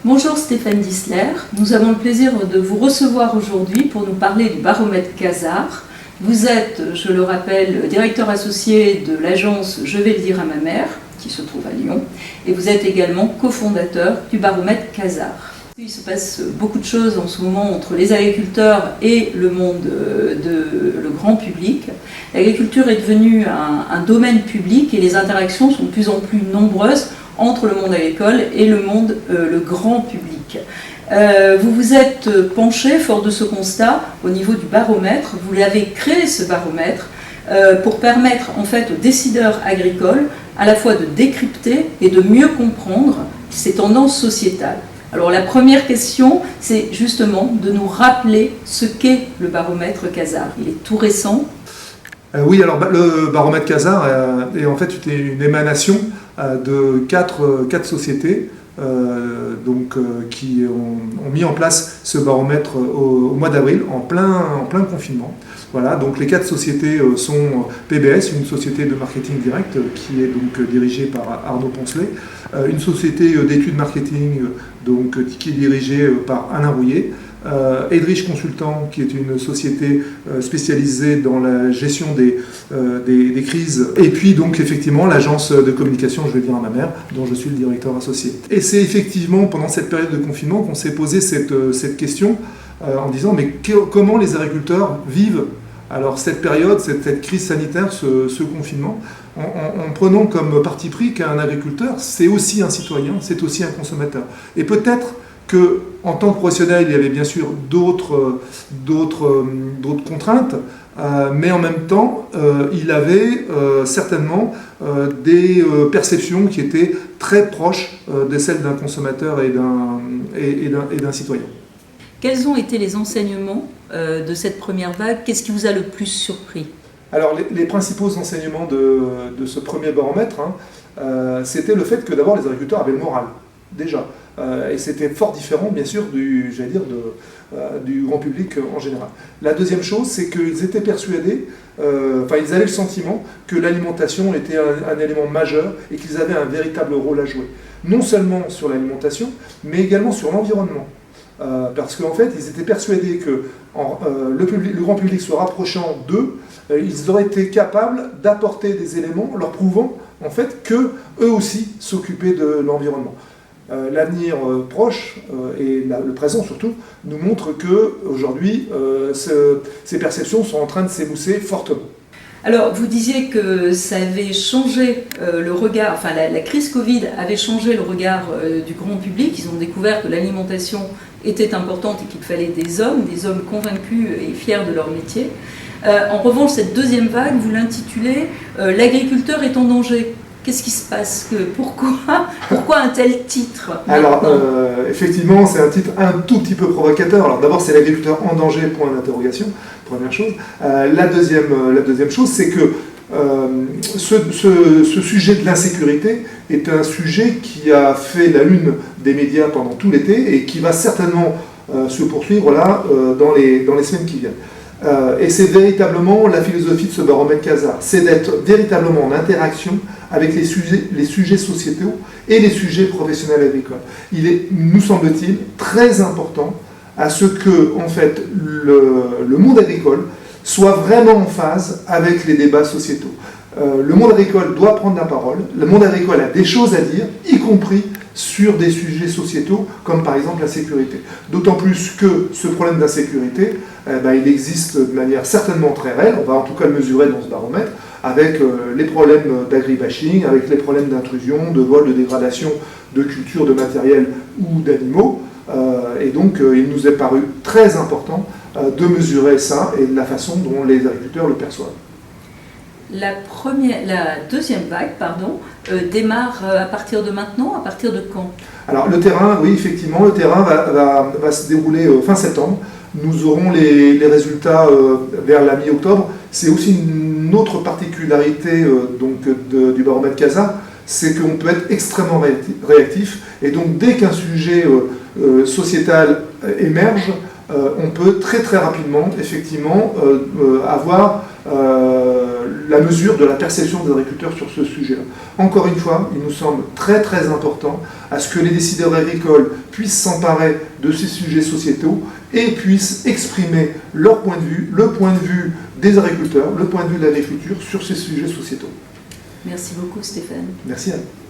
Bonjour Stéphane Dissler, nous avons le plaisir de vous recevoir aujourd'hui pour nous parler du baromètre Kazar. Vous êtes, je le rappelle, directeur associé de l'agence Je vais le dire à ma mère, qui se trouve à Lyon, et vous êtes également cofondateur du baromètre Kazar. Il se passe beaucoup de choses en ce moment entre les agriculteurs et le monde le grand public. L'agriculture est devenue un domaine public et les interactions sont de plus en plus nombreuses entre le monde agricole et le monde, le grand public. Vous vous êtes penché, fort de ce constat, au niveau du baromètre. Vous l'avez créé, ce baromètre, pour permettre en fait aux décideurs agricoles à la fois de décrypter et de mieux comprendre ces tendances sociétales. Alors la première question, c'est justement de nous rappeler ce qu'est le baromètre Kazar. Il est tout récent. Oui, alors le baromètre Kazar est en fait une émanation de quatre sociétés qui ont mis en place ce baromètre au mois d'avril, en plein confinement. Voilà, donc les 4 sociétés sont PBS, une société de marketing direct qui est donc dirigée par Arnaud Poncelet, une société d'études marketing qui est dirigée par Alain Rouillet, Edrich Consultant, qui est une société spécialisée dans la gestion des crises, et puis donc effectivement l'agence de communication Je vais dire à ma mère, dont je suis le directeur associé. Et c'est effectivement pendant cette période de confinement qu'on s'est posé cette question en disant mais comment les agriculteurs vivent alors cette période, cette crise sanitaire, ce confinement, en prenant comme parti pris qu'un agriculteur, c'est aussi un citoyen, c'est aussi un consommateur. Et peut-être qu'en tant que professionnel, il y avait bien sûr d'autres contraintes, mais en même temps, il avait certainement des perceptions qui étaient très proches de celles d'un consommateur et d'un citoyen. Quels ont été les enseignements de cette première vague? Qu'est-ce qui vous a le plus surpris? Alors, les principaux enseignements de ce premier baromètre, c'était le fait que d'abord les agriculteurs avaient le moral, déjà. Et c'était fort différent, bien sûr, du grand public en général. La deuxième chose, c'est qu'ils étaient persuadés, ils avaient le sentiment que l'alimentation était un élément majeur et qu'ils avaient un véritable rôle à jouer. Non seulement sur l'alimentation, mais également sur l'environnement. Parce qu'en fait, ils étaient persuadés que le grand public se rapprochant d'eux, ils auraient été capables d'apporter des éléments leur prouvant en fait qu'eux aussi s'occupaient de l'environnement. L'avenir proche et le présent surtout nous montre qu'aujourd'hui ces perceptions sont en train de s'émousser fortement. Alors, vous disiez que ça avait changé le regard, la crise Covid avait changé le regard du grand public. Ils ont découvert que l'alimentation était importante et qu'il fallait des hommes convaincus et fiers de leur métier. En revanche, cette deuxième vague, vous l'intitulez « L'agriculteur est en danger ». Qu'est-ce qui se passe? Pourquoi un tel titre? Alors, effectivement, c'est un titre un tout petit peu provocateur. Alors d'abord, c'est l'agriculteur en danger, point d'interrogation, première chose. La deuxième chose, c'est que ce sujet de l'insécurité est un sujet qui a fait la une des médias pendant tout l'été et qui va certainement se poursuivre là dans les semaines qui viennent. Et c'est véritablement la philosophie de ce baromètre Kazar, c'est d'être véritablement en interaction avec les sujets sociétaux et les sujets professionnels agricoles. Il est, nous semble-t-il, très important à ce que, en fait, le monde agricole soit vraiment en phase avec les débats sociétaux. Le monde agricole doit prendre la parole, le monde agricole a des choses à dire, y compris sur des sujets sociétaux, comme par exemple la sécurité. D'autant plus que ce problème d'insécurité, il existe de manière certainement très réelle, on va en tout cas le mesurer dans ce baromètre, avec les problèmes d'agribashing, avec les problèmes d'intrusion, de vol, de dégradation de cultures, de matériel ou d'animaux. Et donc il nous est paru très important de mesurer ça et de la façon dont les agriculteurs le perçoivent. La deuxième vague, démarre à partir de maintenant, à partir de quand? Alors le terrain, oui effectivement, le terrain va se dérouler fin septembre. Nous aurons les résultats vers la mi-octobre. C'est aussi une autre particularité du baromètre Kazar, c'est qu'on peut être extrêmement réactif. Et donc dès qu'un sujet sociétal émerge, on peut très très rapidement effectivement avoir la mesure de la perception des agriculteurs sur ce sujet-là. Encore une fois, il nous semble très très important à ce que les décideurs agricoles puissent s'emparer de ces sujets sociétaux et puissent exprimer leur point de vue, le point de vue des agriculteurs, le point de vue de l'agriculture sur ces sujets sociétaux. Merci beaucoup Stéphane. Merci Anne.